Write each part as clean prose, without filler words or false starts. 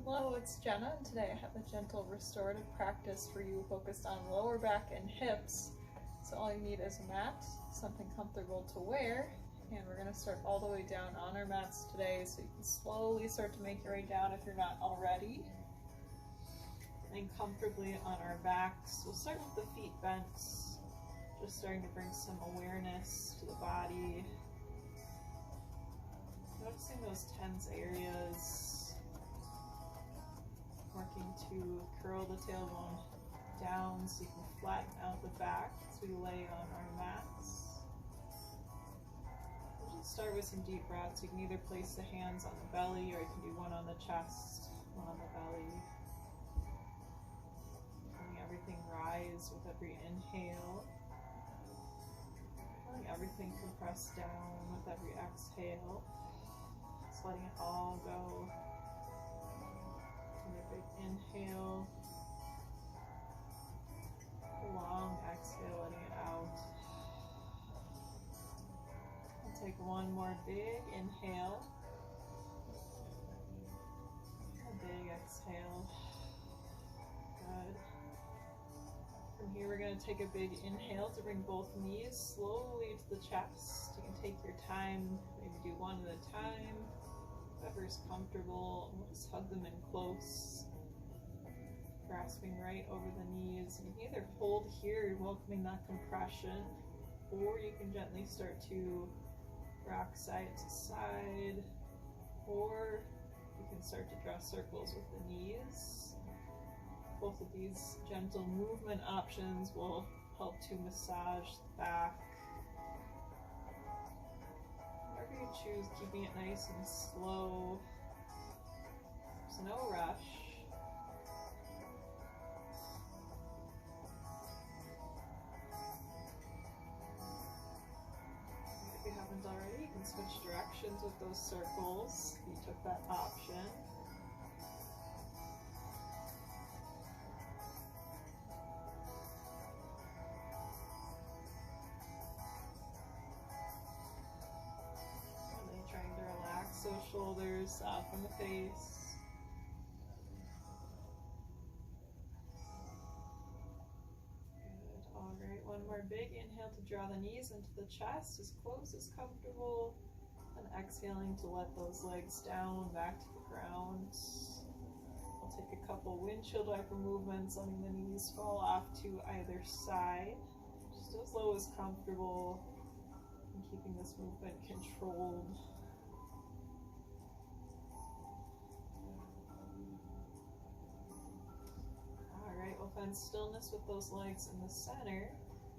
Hello, it's Jenna, and today I have a gentle restorative practice for you focused on lower back and hips. So all you need is a mat, something comfortable to wear, and we're going to start all the way down on our mats today so you can slowly start to make your way down if you're not already. And comfortably on our backs. We'll start with the feet bent, just starting to bring some awareness to the body. Noticing those tense areas, working to curl the tailbone down so you can flatten out the back as we lay on our mats. We'll just start with some deep breaths. You can either place the hands on the belly or you can do one on the chest, one on the belly. Letting everything rise with every inhale. Letting everything compress down with every exhale. Just letting it all go. Take a big inhale. A long exhale, letting it out. We'll take one more big inhale. A big exhale. Good. From here, we're going to take a big inhale to bring both knees slowly to the chest. You can take your time, maybe do one at a time. Whoever's comfortable, we'll just hug them in close, grasping right over the knees. You can either hold here, welcoming that compression, or you can gently start to rock side to side, or you can start to draw circles with the knees. Both of these gentle movement options will help to massage the back. Whatever you choose, keeping it nice and slow. There's no rush. If you haven't already, you can switch directions with those circles if you took that option. Those shoulders, soften the face. Good. All right, one more big inhale to draw the knees into the chest as close as comfortable, and exhaling to let those legs down back to the ground. We'll take a couple windshield wiper movements, letting the knees fall off to either side, just as low as comfortable, and keeping this movement controlled. Find stillness with those legs in the center,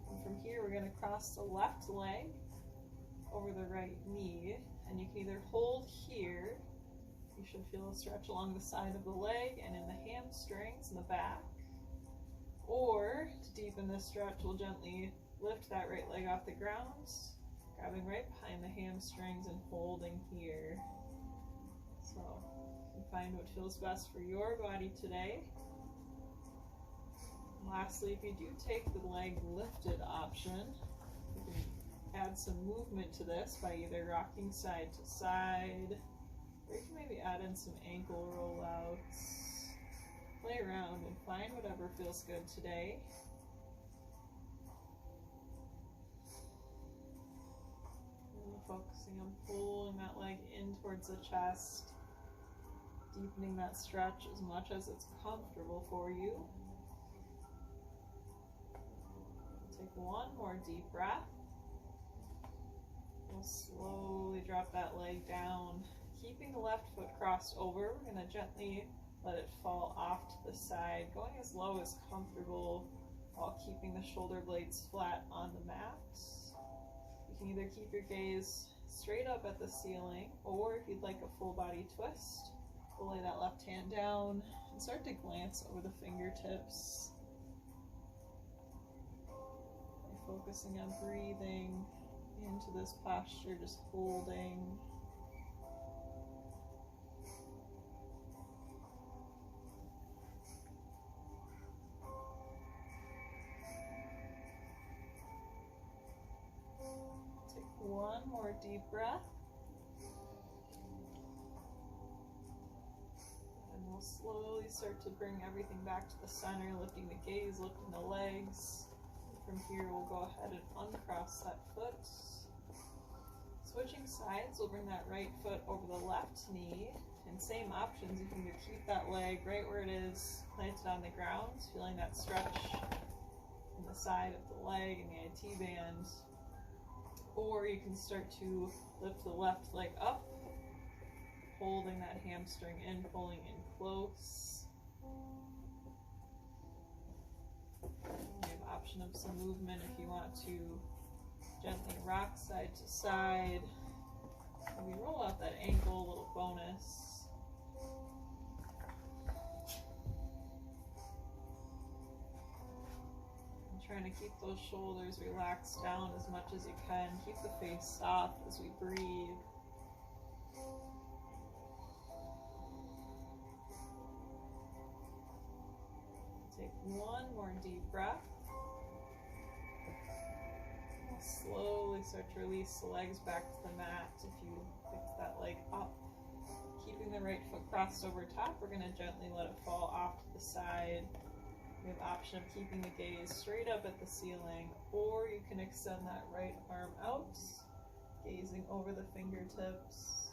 and from here we're going to cross the left leg over the right knee, and you can either hold here, you should feel a stretch along the side of the leg and in the hamstrings in the back, or to deepen this stretch, we'll gently lift that right leg off the ground, grabbing right behind the hamstrings and holding here. So you can find what feels best for your body today. Lastly, if you do take the leg lifted option, you can add some movement to this by either rocking side to side, or you can maybe add in some ankle rollouts. Play around and find whatever feels good today. And focusing on pulling that leg in towards the chest, deepening that stretch as much as it's comfortable for you. Take one more deep breath. We'll slowly drop that leg down. Keeping the left foot crossed over, we're going to gently let it fall off to the side, going as low as comfortable while keeping the shoulder blades flat on the mat. You can either keep your gaze straight up at the ceiling, or if you'd like a full body twist, we'll lay that left hand down and start to glance over the fingertips. Focusing on breathing into this posture, just holding. Take one more deep breath. And we'll slowly start to bring everything back to the center, lifting the gaze, lifting the legs. From here, we'll go ahead and uncross that foot. Switching sides, we'll bring that right foot over the left knee. And same options, you can either keep that leg right where it is, planted on the ground, feeling that stretch in the side of the leg and the IT band. Or you can start to lift the left leg up, holding that hamstring in, pulling in close. You have option of some movement if you want to gently rock side to side. Maybe roll out that ankle, a little bonus. And trying to keep those shoulders relaxed down as much as you can. Keep the face soft as we breathe. Take one more deep breath. Slowly start to release the legs back to the mat. If you fix that leg up, keeping the right foot crossed over top, we're going to gently let it fall off to the side. We have the option of keeping the gaze straight up at the ceiling, or you can extend that right arm out, gazing over the fingertips.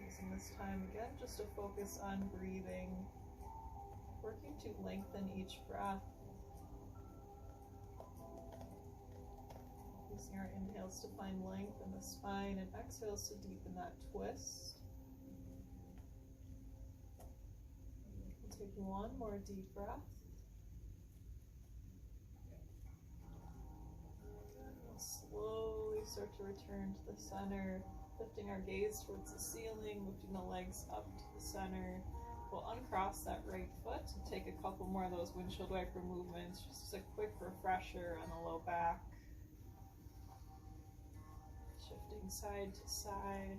Using this time again just to focus on breathing. Working to lengthen each breath. Using our inhales to find length in the spine and exhales to deepen that twist. We'll take one more deep breath. And we'll slowly start to return to the center, lifting our gaze towards the ceiling, lifting the legs up to the center. We'll uncross that right foot and take a couple more of those windshield wiper movements, just a quick refresher on the low back. Shifting side to side.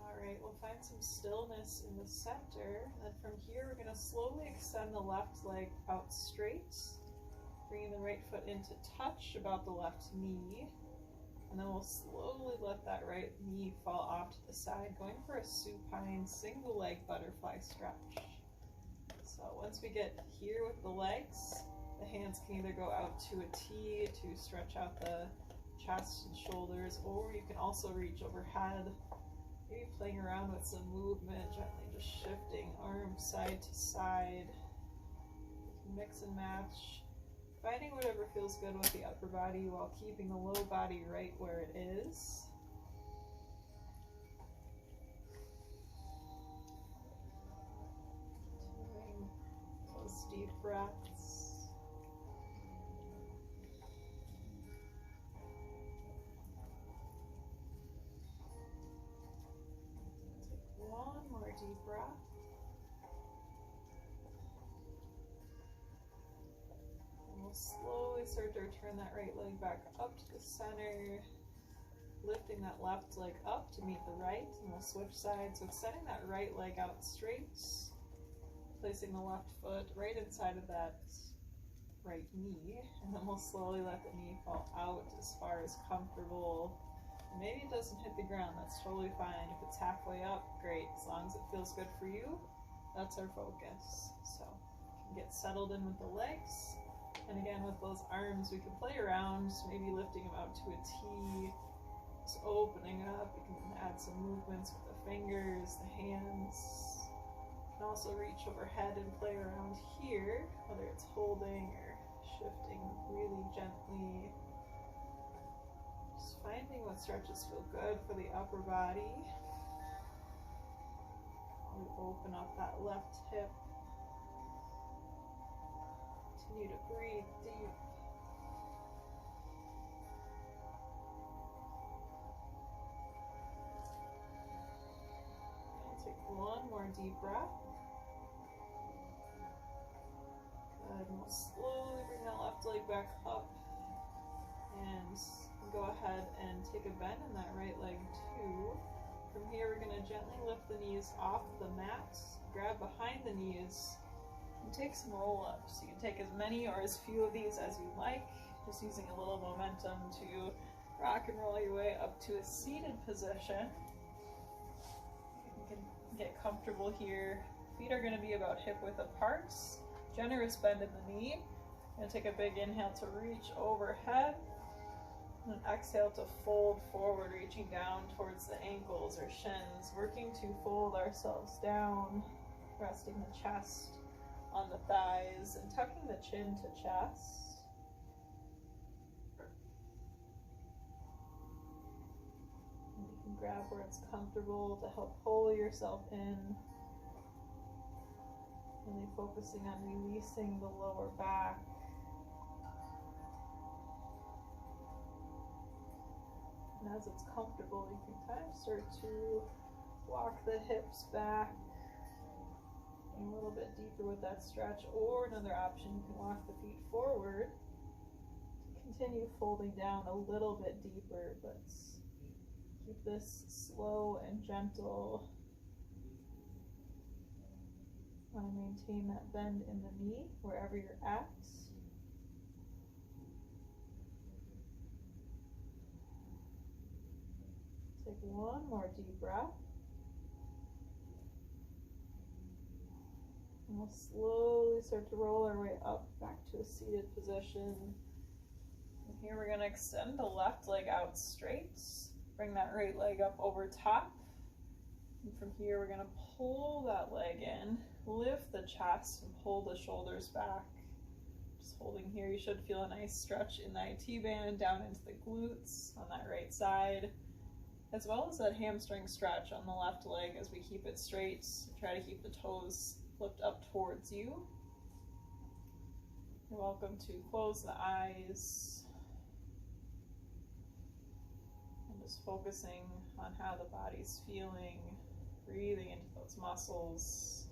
Alright, we'll find some stillness in the center. And then from here, we're going to slowly extend the left leg out straight, bringing the right foot into touch about the left knee. And then we'll slowly let that right knee fall off to the side, going for a supine single leg butterfly stretch. So once we get here with the legs, the hands can either go out to a T to stretch out the chest and shoulders, or you can also reach overhead, maybe playing around with some movement, gently just shifting arms side to side. You can mix and match. Finding whatever feels good with the upper body while keeping the low body right where it is. Doing those deep breaths. Take one more deep breath. Slowly start to return that right leg back up to the center, lifting that left leg up to meet the right, and we'll switch sides. So extending that right leg out straight, placing the left foot right inside of that right knee, and then we'll slowly let the knee fall out as far as comfortable. And maybe it doesn't hit the ground, that's totally fine. If it's halfway up, great. As long as it feels good for you, that's our focus. So you can get settled in with the legs. And again, with those arms, we can play around, maybe lifting them out to a T, just opening up. You can add some movements with the fingers, the hands. You can also reach overhead and play around here, whether it's holding or shifting really gently. Just finding what stretches feel good for the upper body. We open up that left hip. Continue to breathe deep. And take one more deep breath. Good. And we'll slowly bring that left leg back up. And go ahead and take a bend in that right leg too. From here, we're going to gently lift the knees off the mat, grab behind the knees, and take some roll-ups. You can take as many or as few of these as you like. Just using a little momentum to rock and roll your way up to a seated position. You can get comfortable here. Feet are going to be about hip width apart. Generous bend in the knee. Going to take a big inhale to reach overhead. And exhale to fold forward, reaching down towards the ankles or shins. Working to fold ourselves down. Resting the chest on the thighs and tucking the chin to chest. And you can grab where it's comfortable to help pull yourself in. Really focusing on releasing the lower back. And as it's comfortable, you can kind of start to walk the hips back a little bit deeper with that stretch, or another option, you can walk the feet forward to continue folding down a little bit deeper, but keep this slow and gentle. Want to maintain that bend in the knee wherever you're at. Take one more deep breath. And we'll slowly start to roll our way up back to a seated position. And here we're going to extend the left leg out straight. Bring that right leg up over top. And from here we're going to pull that leg in, lift the chest and pull the shoulders back. Just holding here, you should feel a nice stretch in the IT band down into the glutes on that right side, as well as that hamstring stretch on the left leg as we keep it straight. Try to keep the toes flipped up towards you. You're welcome to close the eyes and just focusing on how the body's feeling, breathing into those muscles.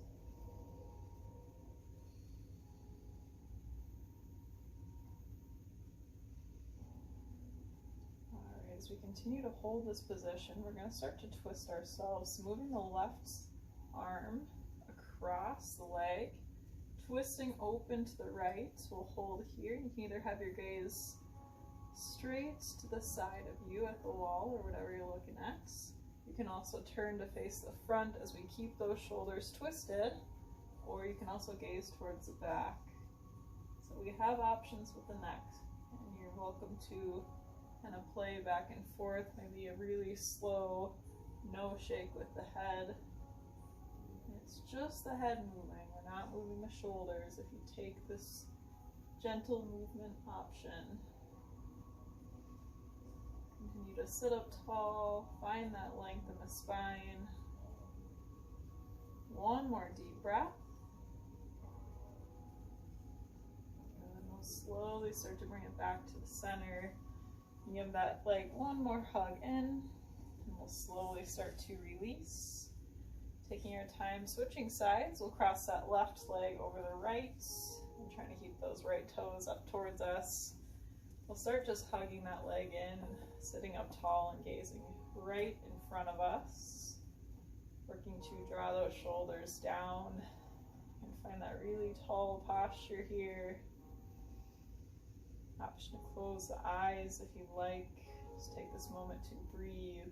Alright, as we continue to hold this position, we're going to start to twist ourselves, moving the left arm across the leg, twisting open to the right. We'll hold here. You can either have your gaze straight to the side of you at the wall or whatever you're looking at. You can also turn to face the front as we keep those shoulders twisted, or you can also gaze towards the back. So we have options with the neck, and you're welcome to kind of play back and forth, maybe a really slow no shake with the head. It's just the head moving, we're not moving the shoulders if you take this gentle movement option. Continue to sit up tall, find that length in the spine. One more deep breath. And then we'll slowly start to bring it back to the center. Give that leg one more hug in, and we'll slowly start to release. Taking your time, switching sides, we'll cross that left leg over the right and trying to keep those right toes up towards us. We'll start just hugging that leg in, sitting up tall and gazing right in front of us. Working to draw those shoulders down and find that really tall posture here. Option to close the eyes if you'd like. Just take this moment to breathe.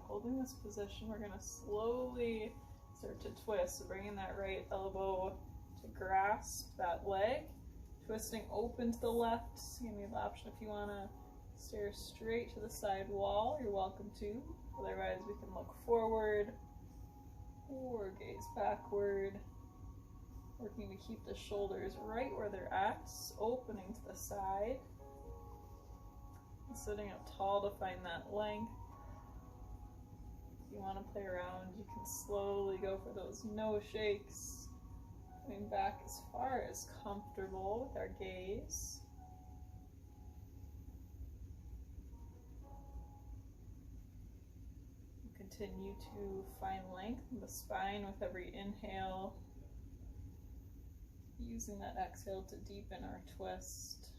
Holding this position, we're going to slowly start to twist. So bringing that right elbow to grasp that leg, twisting open to the left. Give me the option if you want to stare straight to the side wall, you're welcome to. Otherwise, we can look forward or gaze backward. Working to keep the shoulders right where they're at, opening to the side. And sitting up tall to find that length. If you want to play around, you can slowly go for those no shakes, coming back as far as comfortable with our gaze. Continue to find length in the spine with every inhale Using that exhale to deepen our twist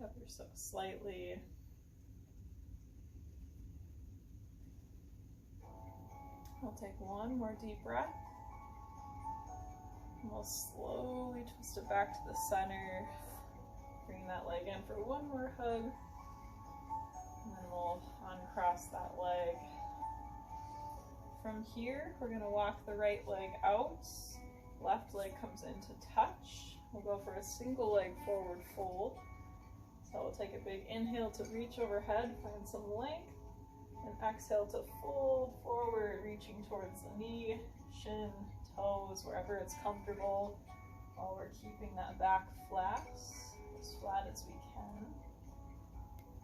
ever so slightly. We'll take one more deep breath. And we'll slowly twist it back to the center. Bring that leg in for one more hug. And then we'll uncross that leg. From here, we're going to walk the right leg out. Left leg comes into touch. We'll go for a single leg forward fold. So we'll take a big inhale to reach overhead, find some length, and exhale to fold forward, reaching towards the knee, shin, toes, wherever it's comfortable, while we're keeping that back flat, as flat as we can.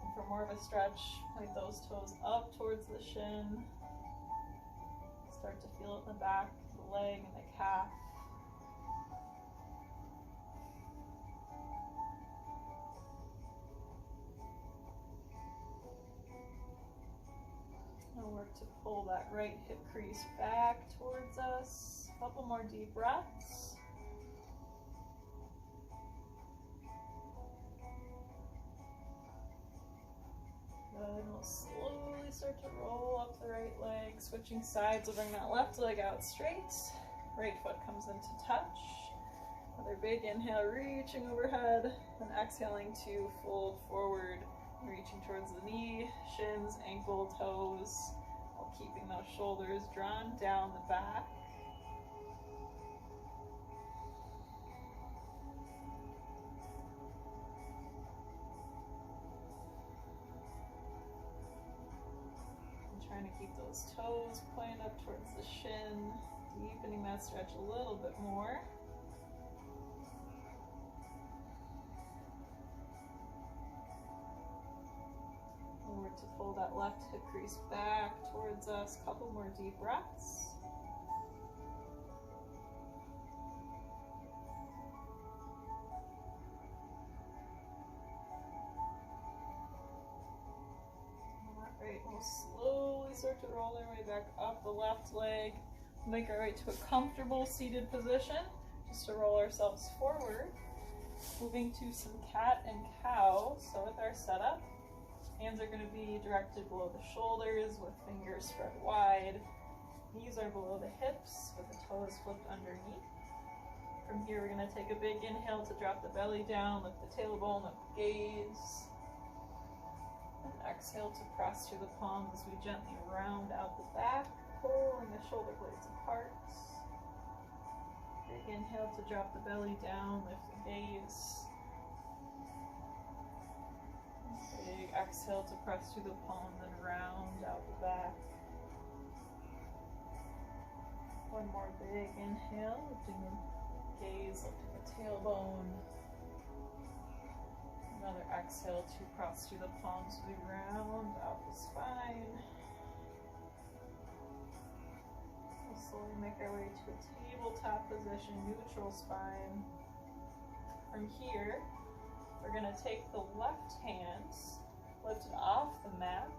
And for more of a stretch, point those toes up towards the shin. Start to feel it in the back, the leg, and the calf. And work to pull that right hip crease back towards us. A couple more deep breaths. Good. We'll slowly start to roll up the right leg. Switching sides, we'll bring that left leg out straight. Right foot comes into touch. Another big inhale, reaching overhead. Then exhaling to fold forward, reaching towards the knee, shins, ankle, toes, while keeping those shoulders drawn down the back. And trying to keep those toes pointed up towards the shin, deepening that stretch a little bit more. To pull that left hip crease back towards us. Couple more deep breaths. Alright, we'll slowly start to roll our way back up the left leg. Make our way to a comfortable seated position, just to roll ourselves forward. Moving to some cat and cow. So with our setup, hands are going to be directed below the shoulders with fingers spread wide. Knees are below the hips with the toes flipped underneath. From here, we're going to take a big inhale to drop the belly down, lift the tailbone, lift the gaze. And exhale to press through the palms as we gently round out the back, pulling the shoulder blades apart. Big inhale to drop the belly down, lift the gaze. Big exhale to press through the palms and round out the back. One more big inhale, lifting the gaze, lifting the tailbone. Another exhale to press through the palms as we round out the spine. We'll slowly make our way to a tabletop position, neutral spine. From here, we're going to take the left hand, lift it off the mat.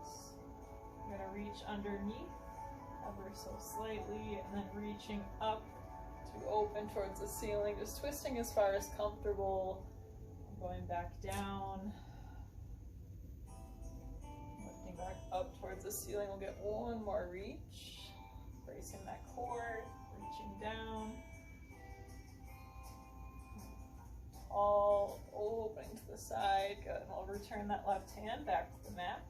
We're going to reach underneath ever so slightly, and then reaching up to open towards the ceiling, just twisting as far as comfortable, and going back down. Lifting back up towards the ceiling, we'll get one more reach. Bracing that core, reaching down. All opening to the side. Good. And we'll return that left hand back to the mat.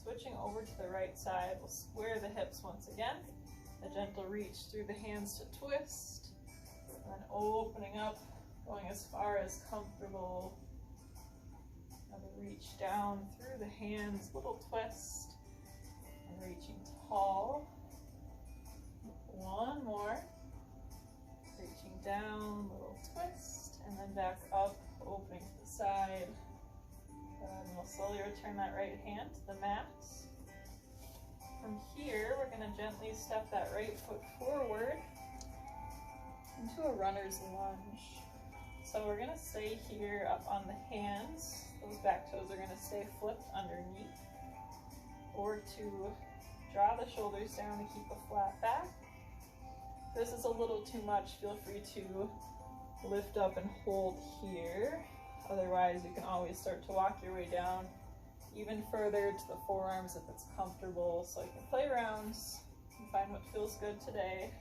Switching over to the right side, we'll square the hips once again. A gentle reach through the hands to twist. And then opening up, going as far as comfortable. Another reach down through the hands, little twist. And reaching tall. One more. Reaching down, little twist. And then back up, opening to the side. And we'll slowly return that right hand to the mat. From here, we're going to gently step that right foot forward into a runner's lunge. So we're going to stay here up on the hands. Those back toes are going to stay flipped underneath. Or to draw the shoulders down to keep a flat back. If this is a little too much, feel free to lift up and hold here. Otherwise, you can always start to walk your way down even further to the forearms if it's comfortable. So you can play rounds and find what feels good today.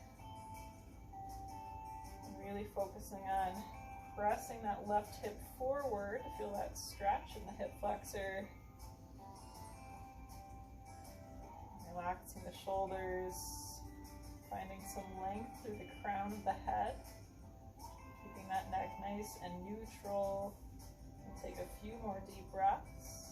And really focusing on pressing that left hip forward. Feel that stretch in the hip flexor. Relaxing the shoulders, finding some length through the crown of the head. Keeping that neck nice and neutral. And take a few more deep breaths.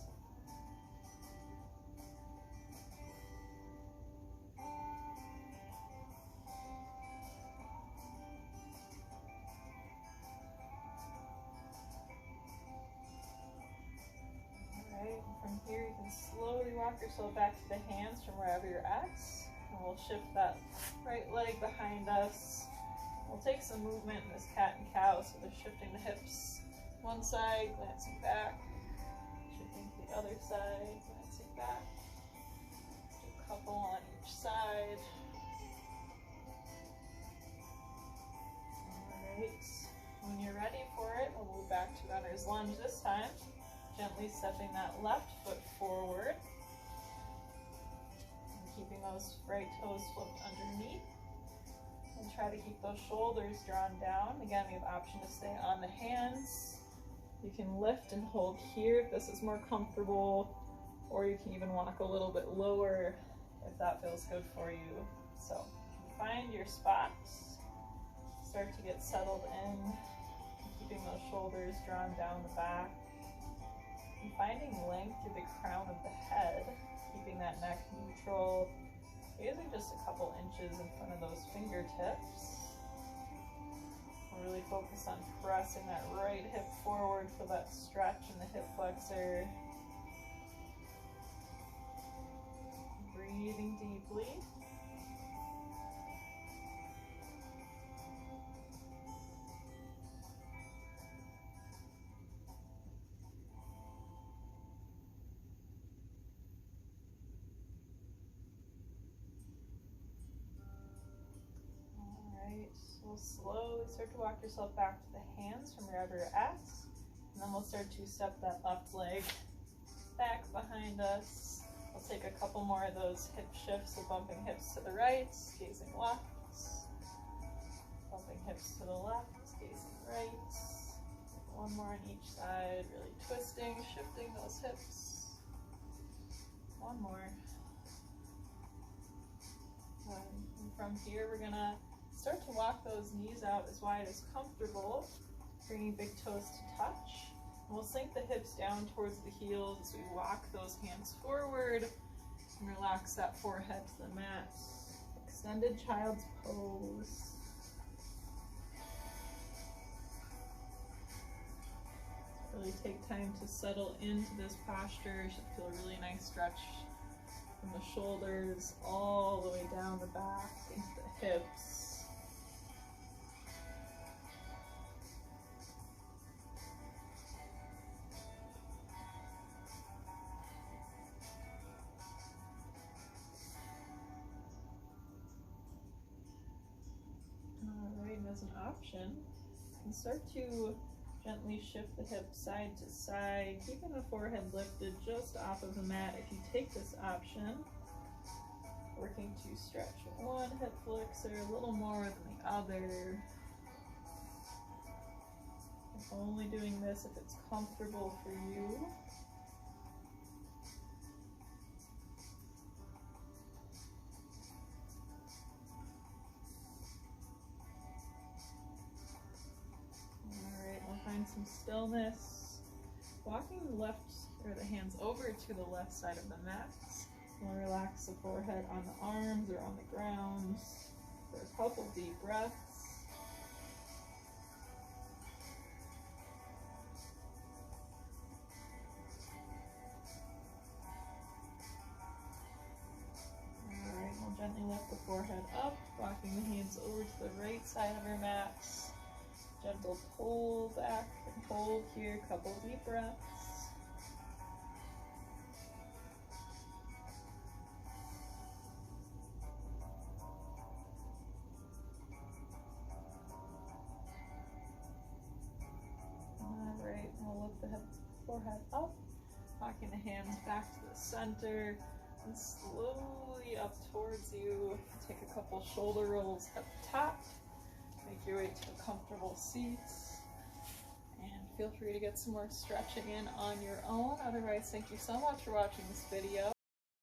From here, you can slowly walk yourself back to the hands from wherever you're at. And we'll shift that right leg behind us. We'll take some movement in this cat and cow, so we're shifting the hips one side, glancing back, shifting to the other side, glancing back. Do a couple on each side. Alright, when you're ready for it, we'll move back to runner's lunge this time. Gently stepping that left foot forward and keeping those right toes flipped underneath. And try to keep those shoulders drawn down. Again, we have option to stay on the hands. You can lift and hold here if this is more comfortable, or you can even walk a little bit lower if that feels good for you. So find your spots, start to get settled in, keeping those shoulders drawn down the back. And finding length through the crown of the head, keeping that neck neutral, usually just a couple inches in front of those fingertips. We'll really focus on pressing that right hip forward for that stretch in the hip flexor. Breathing deeply. We'll slowly start to walk yourself back to the hands from wherever you're at. And then we'll start to step that left leg back behind us. We'll take a couple more of those hip shifts, so bumping hips to the right, gazing left. Bumping hips to the left, gazing right. One more on each side, really twisting, shifting those hips. One more. And from here, we're gonna start to walk those knees out as wide as comfortable, bringing big toes to touch. And we'll sink the hips down towards the heels as we walk those hands forward and relax that forehead to the mat. Extended child's pose. Really take time to settle into this posture. You should feel a really nice stretch from the shoulders all the way down the back into the hips. As an option, you can start to gently shift the hips side to side, keeping the forehead lifted just off of the mat. If you take this option, working to stretch one hip flexor a little more than the other. I'm only doing this if it's comfortable for you. Find some stillness. Walking the left or the hands over to the left side of the mat. We'll relax the forehead on the arms or on the ground for a couple deep breaths. Alright, we'll gently lift the forehead up, walking the hands over to the right side of our mat. Gentle pull back and hold here, couple deep breaths. the head, forehead up, walking the hands back to the center, and slowly up towards you. Take a couple shoulder rolls at the top, make your way to a comfortable seat, and feel free to get some more stretching in on your own. Otherwise, thank you so much for watching this video.